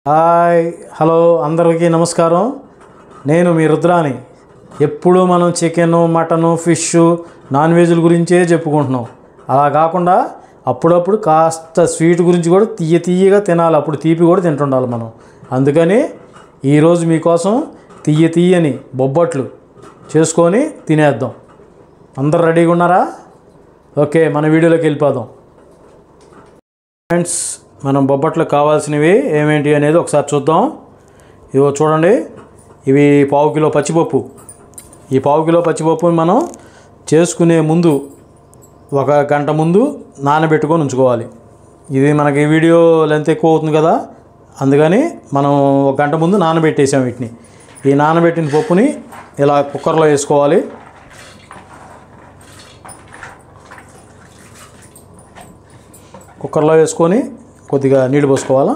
Hi hello అందరికీ నమస్కారం. నేను మీ రుద్రాని. ఎప్పుడు మనం చికెను, మటను, ఫిష్, నాన్ వెజ్ల గురించే చెప్పుకుంటున్నాం. అలా కాకుండా అప్పుడప్పుడు కాస్త స్వీట్ గురించి కూడా తీయగా తినాలి. అప్పుడు తీపి కూడా తింటుండాలి మనం. అందుకని ఈరోజు మీకోసం తీయని బొబ్బట్లు చేసుకొని తినేద్దాం. అందరు రెడీగా ఉన్నారా? ఓకే, మన వీడియోలోకి వెళ్ళిపోదాం. ఫ్రెండ్స్, మనం బొబ్బట్లకు కావాల్సినవి ఏమేంటి అనేది ఒకసారి చూద్దాం. ఇవో చూడండి, ఇవి పావు కిలో పచ్చిపప్పు. ఈ పావు కిలో పచ్చిపప్పుని మనం చేసుకునే ముందు ఒక గంట ముందు నానబెట్టుకొని ఉంచుకోవాలి. ఇది మనకి వీడియో లెంత్ ఎక్కువ అవుతుంది కదా, అందుకని మనం ఒక గంట ముందు నానబెట్టేసాం వీటిని. ఈ నానబెట్టిన పప్పుని ఇలా కుక్కర్లో వేసుకోవాలి. కుక్కర్లో వేసుకొని కొద్దిగా నీళ్ళు పోసుకోవాలా.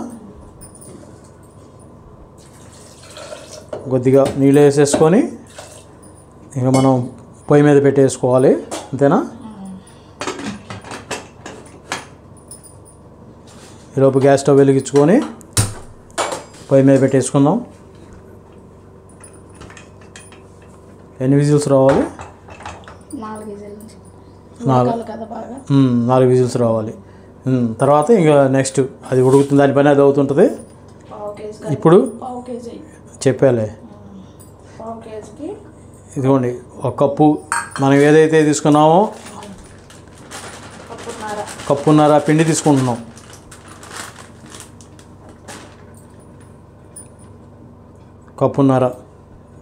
కొద్దిగా నీళ్ళు వేసేసుకొని ఇక మనం పొయ్యి మీద పెట్టేసుకోవాలి. అంతేనా? ఈలోపు గ్యాస్ స్టవ్ వెలిగించుకొని పొయ్యి మీద పెట్టేసుకుందాం. ఎన్ని విజిల్స్ రావాలి? 4 విజిల్స్ రావాలి. తర్వాత ఇంకా నెక్స్ట్ అది ఉడుకుతుంది, దానిపైన అది అవుతుంటుంది. ఇప్పుడు చెప్పాలే, ఇదిగోండి ఒక కప్పు మనం ఏదైతే తీసుకున్నామో కప్పున్నర పిండి తీసుకుంటున్నాం. కప్పున్నర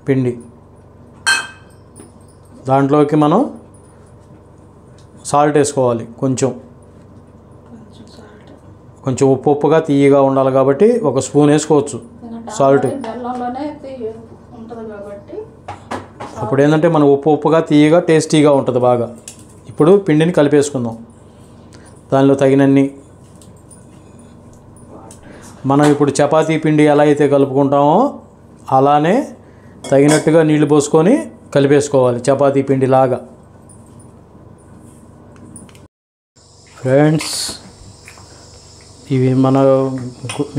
పిండి, దాంట్లోకి మనం సాల్ట్ వేసుకోవాలి. కొంచెం ఉప్పుగా తీయగా ఉండాలి కాబట్టి ఒక స్పూన్ వేసుకోవచ్చు సాల్ట్. అప్పుడు ఏంటంటే మనం ఉప్పుగా తీయగా టేస్టీగా ఉంటుంది బాగా. ఇప్పుడు పిండిని కలిపేసుకుందాం. దానిలో తగినన్ని మనం ఇప్పుడు చపాతీ పిండి ఎలా అయితే కలుపుకుంటామో అలానే తగినట్టుగా నీళ్లు పోసుకొని కలిపేసుకోవాలి, చపాతీ పిండిలాగా. ఫ్రెండ్స్, ఇవి మన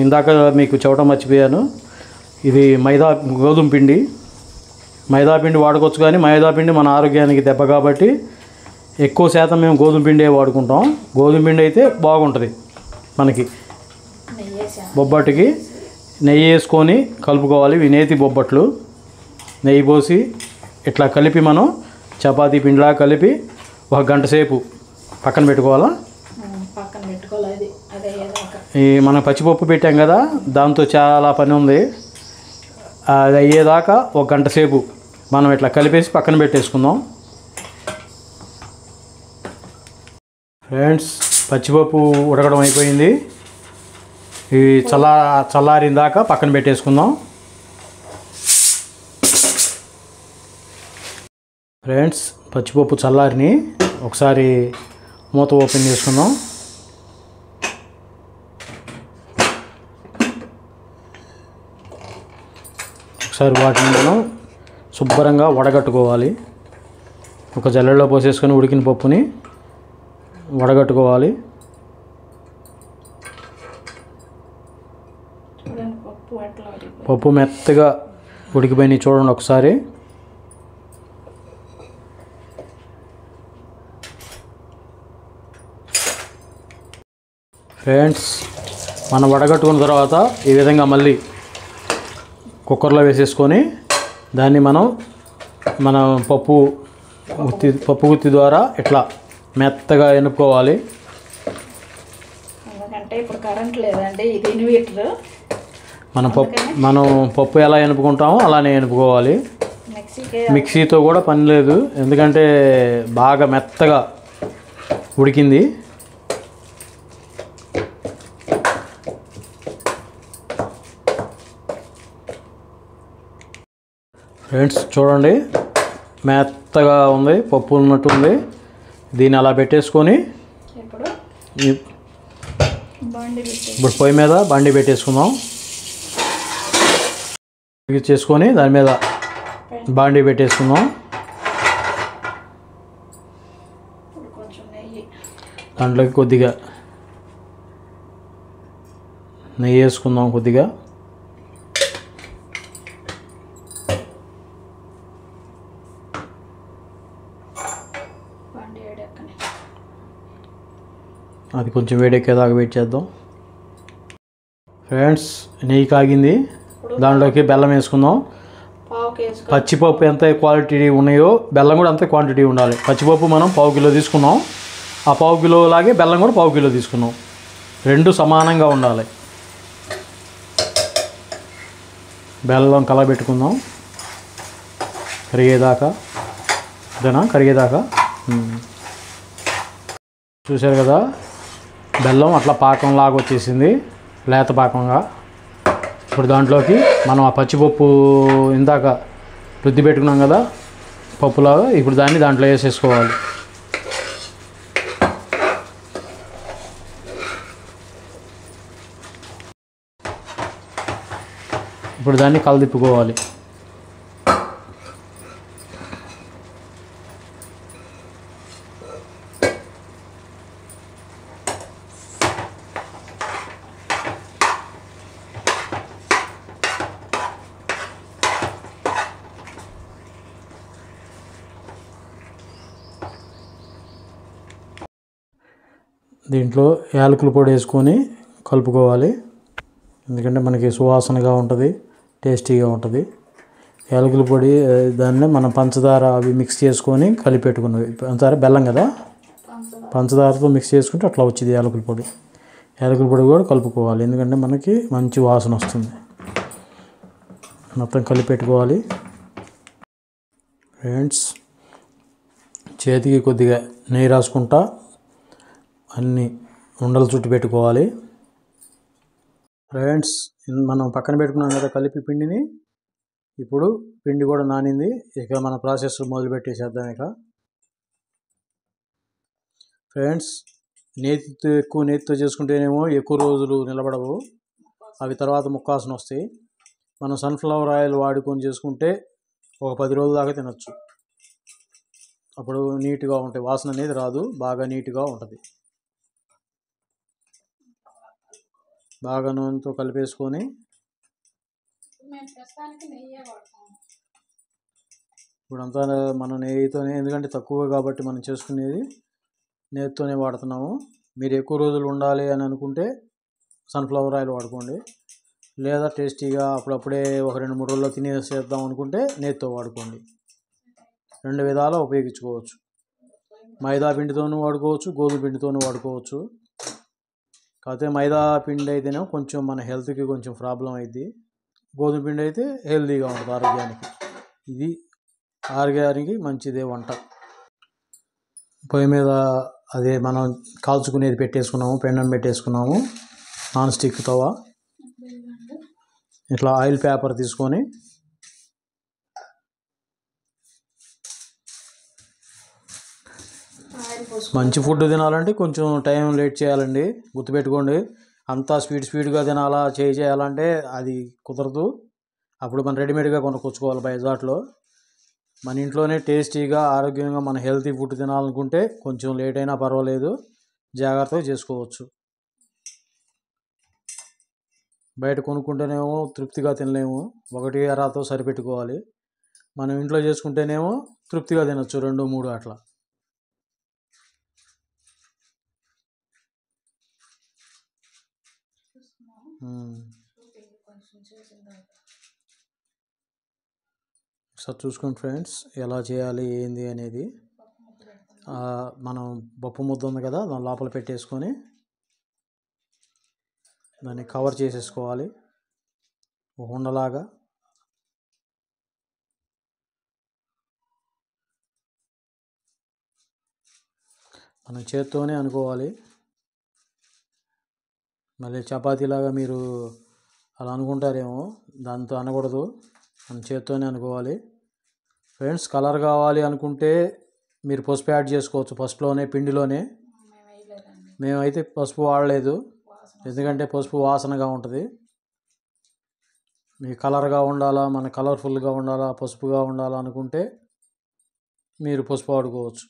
ఇందాక మీకు చెప్పడం మర్చిపోయాను, ఇది గోధుమ పిండి. మైదా పిండి వాడుకోవచ్చు, కానీ మైదా పిండి మన ఆరోగ్యానికి దెబ్బ కాబట్టి ఎక్కువ శాతం మేము గోధుమ పిండే వాడుకుంటాం. గోధుమ పిండి అయితే బాగుంటుంది మనకి. బొబ్బట్టుకి నెయ్యి వేసుకొని కలుపుకోవాలి. ఇవి నేతి బొబ్బట్లు. నెయ్యి పోసి ఇట్లా కలిపి మనం చపాతీ పిండిలా కలిపి ఒక గంట సేపు పక్కన పెట్టుకోవాలా. ఈ మనం పచ్చిపప్పు పెట్టాం కదా, దాంతో చాలా పని ఉంది. అది అయ్యేదాకా ఒక గంట సేపు మనం ఇట్లా కలిపేసి పక్కన పెట్టేసుకుందాం. ఫ్రెండ్స్, పచ్చిపప్పు ఉడకడం అయిపోయింది. ఇవి చల్లారిన దాకా పక్కన పెట్టేసుకుందాం. ఫ్రెండ్స్, పచ్చిపప్పు చల్లారిని ఒకసారి మూత ఓపెన్ చేసుకుందాం. ఒకసారి వాటిని మనం శుభ్రంగా వడగట్టుకోవాలి. ఒక జల్లెడలో పోసేసుకొని ఉడికిన పప్పుని వడగట్టుకోవాలి. పప్పు మెత్తగా ఉడికిపోయినాయి చూడండి ఒకసారి. ఫ్రెండ్స్, మనం వడగట్టుకున్న తర్వాత ఈ విధంగా మళ్ళీ కుక్కర్లో వేసేసుకొని దాన్ని మన పప్పు గుత్తి ద్వారా ఇట్లా మెత్తగా ఎనుపుకోవాలి. ఇప్పుడు కరెంట్ లేదండి, ఇది ఇన్వర్టర్. మనం పప్పు ఎలా ఎనుపుకుంటామో అలానే ఎనుపుకోవాలి. మిక్సీతో కూడా పని లేదు, ఎందుకంటే బాగా మెత్తగా ఉడికింది. ఫ్రెండ్స్, చూడండి మెత్తగా ఉంది, పప్పు ఉన్నట్టు ఉంది. దీన్ని అలా పెట్టేసుకొని ఇప్పుడు పొయ్యి మీద బండి పెట్టేసుకుందాం. చేసుకొని దాని మీద బాండీ పెట్టేసుకుందాం. దాంట్లోకి కొద్దిగా నెయ్యి వేసుకుందాం. కొద్దిగా అది కొంచెం వేడెక్కేదాకా వెయిట్ చేద్దాం. ఫ్రెండ్స్, నెయ్యి కాగింది, దాంట్లోకి బెల్లం వేసుకుందాం. పచ్చిపప్పు ఎంత క్వాలిటీ ఉన్నాయో బెల్లం కూడా అంతే క్వాంటిటీ ఉండాలి. పచ్చిపప్పు మనం పావు కిలో తీసుకున్నాం, ఆ పావు కిలో లాగే బెల్లం కూడా పావు కిలో తీసుకున్నాం. రెండు సమానంగా ఉండాలి. బెల్లం కలబెట్టుకుందాం కరిగేదాకా. ఇదేనా కరిగేదాకా? చూశారు కదా, బెల్లం అట్లా పాకంలాగా వచ్చేసింది, లేత పాకంగా. ఇప్పుడు దాంట్లోకి మనం ఆ పచ్చిపప్పు ఇందాక రుద్ది పెట్టుకున్నాం కదా పప్పులాగా, ఇప్పుడు దాంట్లో వేసేసుకోవాలి. ఇప్పుడు దాన్ని కలదిప్పుకోవాలి. దీంట్లో యాలకుల పొడి వేసుకొని కలుపుకోవాలి, ఎందుకంటే మనకి సువాసనగా ఉంటుంది, టేస్టీగా ఉంటుంది. యాలకుల పొడి దాన్ని మనం పంచదార అవి మిక్స్ చేసుకొని కలిపెట్టుకున్నవి. పంచదార బెల్లం కదా, పంచదారతో మిక్స్ చేసుకుంటే అట్లా వచ్చింది యాలకుల పొడి. యాలకుల పొడి కూడా కలుపుకోవాలి, ఎందుకంటే మనకి మంచి వాసన వస్తుంది. మొత్తం కలిపెట్టుకోవాలి. ఫ్రెండ్స్, చేతికి కొద్దిగా నెయ్యి రాసుకుంటా అన్నీ ఉండలు చుట్టి పెట్టుకోవాలి. ఫ్రెండ్స్, మనం పక్కన పెట్టుకున్నాం కదా కలిపి పిండిని. ఇప్పుడు పిండి కూడా నానింది, ఇక మన ప్రాసెస్ మొదలు పెట్టేసేద్దాం. ఇక ఫ్రెండ్స్, ఎక్కువ నేతితో చేసుకుంటేనేమో ఎక్కువ రోజులు నిలబడవు, అవి తర్వాత ముక్కాసన వస్తాయి. మనం సన్ఫ్లవర్ ఆయిల్ వాడుకొని చేసుకుంటే ఒక 10 రోజుల దాకా తినచ్చు. అప్పుడు నీట్గా ఉంటాయి, వాసన అనేది రాదు, బాగా నీట్గా ఉంటుంది. బాగా నూనెతో కలిపేసుకొని ఇప్పుడంతా మనం నెయ్యితోనే, ఎందుకంటే తక్కువ కాబట్టి మనం చేసుకునేది నెయ్యితోనే వాడుతున్నాము. మీరు ఎక్కువ రోజులు ఉండాలి అని అనుకుంటే సన్ఫ్లవర్ ఆయిల్ వాడుకోండి, లేదా టేస్టీగా అప్పుడప్పుడే ఒక 2-3 రోజుల్లో తినేసేద్దాం అనుకుంటే నెయ్యితో వాడుకోండి. రెండు విధాలా ఉపయోగించుకోవచ్చు. మైదా పిండితోనూ వాడుకోవచ్చు, గోధుమ పిండితోనూ వాడుకోవచ్చు. కాకపోతే మైదా పిండి అయితేనే కొంచెం మన హెల్త్కి కొంచెం ప్రాబ్లం అయింది. గోధుమ పిండి అయితే హెల్తీగా ఉంటుంది ఆరోగ్యానికి. ఇది ఆరోగ్యానికి మంచిదే వంట. పొయ్యి మీద అదే మనం కాల్చుకునేది పెట్టేసుకున్నాము, పెన్నం పెట్టేసుకున్నాము, నాన్ స్టిక్ తవ. ఇట్లా ఆయిల్ పేపర్ తీసుకొని మంచి ఫుడ్ తినాలంటే కొంచెం టైం లేట్ చేయాలండి, గుర్తుపెట్టుకోండి. అంతా స్పీడ్గా తినాలా చేయాలంటే అది కుదరదు. అప్పుడు మనం రెడీమేడ్గా కొనుక్కొచ్చుకోవాలి బయజాట్లో. మన ఇంట్లోనే టేస్టీగా ఆరోగ్యంగా మన హెల్తీ ఫుడ్ తినాలనుకుంటే కొంచెం లేట్ అయినా పర్వాలేదు, జాగ్రత్తగా చేసుకోవచ్చు. బయట కొనుక్కుంటేనేమో తృప్తిగా తినలేము, 1-2తో సరిపెట్టుకోవాలి. మనం ఇంట్లో చేసుకుంటేనేమో తృప్తిగా తినచ్చు, 2-3 అట్లా. ఒకసారి చూసుకోండి ఫ్రెండ్స్, ఎలా చేయాలి ఏంది అనేది. మనం పప్పు ముద్ద ఉంది కదా, దాని లోపల పెట్టేసుకొని దాన్ని కవర్ చేసేసుకోవాలి ఒక ఉండలాగా. మనం చేత్తోనే అనుకోవాలి, మళ్ళీ చపాతీలాగా మీరు అలా అనుకుంటారేమో, దాంతో అనకూడదు, మనం చేత్తోనే అనుకోవాలి. ఫ్రెండ్స్, కలర్ కావాలి అనుకుంటే మీరు పసుపు యాడ్ చేసుకోవచ్చు ఫస్ట్లోనే, పిండిలోనే. మేమైతే పసుపు వాడలేదు, ఎందుకంటే పసుపు వాసనగా ఉంటుంది. మీ కలర్గా ఉండాలా, మన కలర్ఫుల్గా ఉండాలా, పసుపుగా ఉండాలా అనుకుంటే మీరు పసుపు వాడుకోవచ్చు.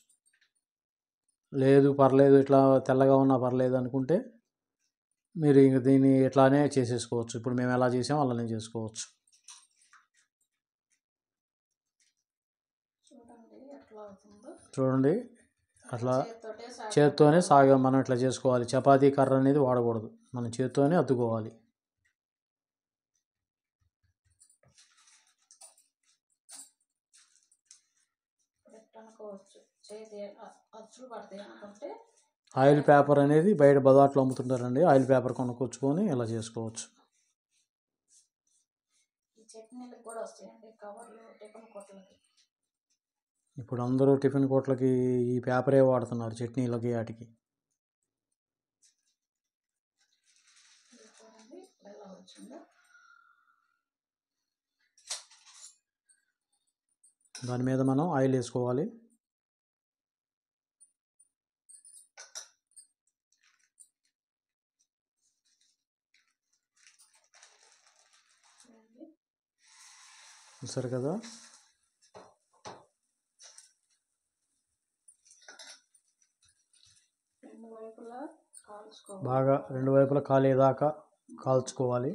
లేదు పర్లేదు, ఇట్లా తెల్లగా ఉన్నా పర్లేదు అనుకుంటే మీరు ఇంక దీన్ని ఇట్లానే చేసేసుకోవచ్చు. ఇప్పుడు మేము ఎలా చేసామో అలానే చేసుకోవచ్చు. చూడండి అట్లా చేత్తోటే చేత్తోనే మనం ఇట్లా చేసుకోవాలి. చపాతీ కర్ర అనేది వాడకూడదు, మనం చేత్తోనే అద్దుకోవాలి. అనుకోవచ్చు. చేతి అచ్చులు పడతాయి అనుకుంటే ఆయిల్ పేపర్ అనేది బయట బజార్లో అమ్ముతుంటారండి. ఆయిల్ పేపర్ కొనుక్కొచ్చుకొని ఇలా చేసుకోవచ్చు. ఈ చట్నీలకు కూడా వస్తాయండి కవర్లు టిఫిన్ కొట్లకి. ఇప్పుడు అందరూ టిఫిన్ కోట్లకి ఈ పేపరే వాడుతున్నారు, చట్నీలకి వాటికి. ఎలా వచ్చిందో దాని మీద మనం ఆయిల్ వేసుకోవాలి. చూసారు కదా, బాగా రెండు వైపులా కాలేదాకా కాల్చుకోవాలి.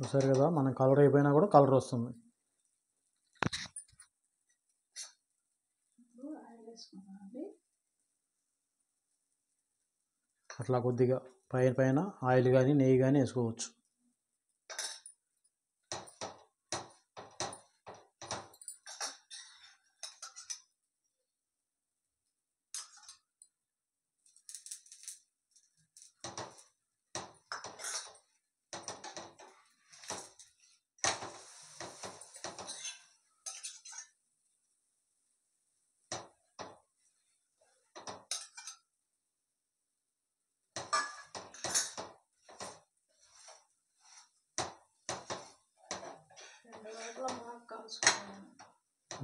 చూసారు కదా, మనం కలర్ అయిపోయినా కూడా కలర్ వస్తుంది. అట్లా కొద్దిగా పైన ఆయిల్ కానీ నెయ్యి కానీ వేసుకోవచ్చు.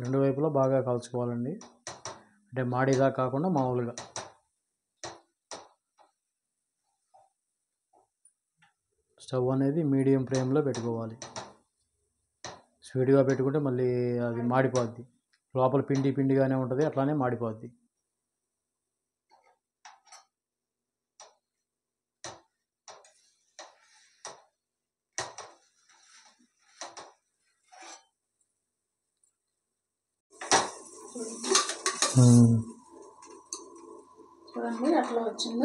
రెండు వైపులా బాగా కాల్చుకోవాలండి. అంటే మాడిగా కాకుండా మామూలుగా. స్టవ్ అనేది మీడియం ఫ్లేమ్లో పెట్టుకోవాలి. స్పీడ్గా పెట్టుకుంటే మళ్ళీ అది మాడిపోద్ది, లోపల పిండిగానే ఉంటుంది, అట్లానే మాడిపోద్ది.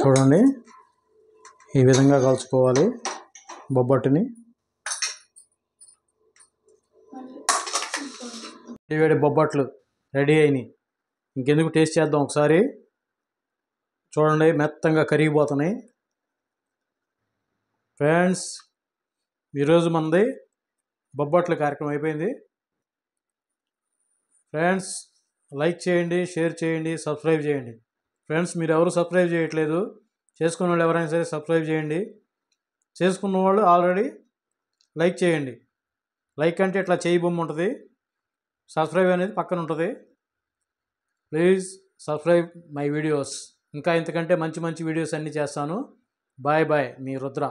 చూడండి, ఈ విధంగా కాల్చుకోవాలి బొబ్బట్టుని. వేడి బొబ్బట్లు రెడీ అయినాయి. ఇంకెందుకు, టేస్ట్ చేద్దాం ఒకసారి. చూడండి, మెత్తంగా కరిగిపోతున్నాయి. ఫ్రెండ్స్, ఈరోజు మనది బొబ్బట్ల కార్యక్రమం అయిపోయింది. ఫ్రెండ్స్, లైక్ చేయండి, షేర్ చేయండి, సబ్స్క్రైబ్ చేయండి. ఫ్రెండ్స్, మీరు ఎవరు సబ్స్క్రైబ్ చేయట్లేదు, చేసుకున్న వాళ్ళు ఎవరైనా సరే సబ్స్క్రైబ్ చేయండి. చేసుకున్న వాళ్ళు ఆల్రెడీ లైక్ చేయండి. లైక్ అంటే ఇట్లా చేయి బొమ్మ ఉంటుంది, సబ్స్క్రైబ్ అనేది పక్కన ఉంటుంది. Please subscribe my videos. ఇంకా ఇంతకంటే మంచి మంచి వీడియోస్ అన్నీ చేస్తాను. బాయ్ బాయ్, మీ రుద్ర.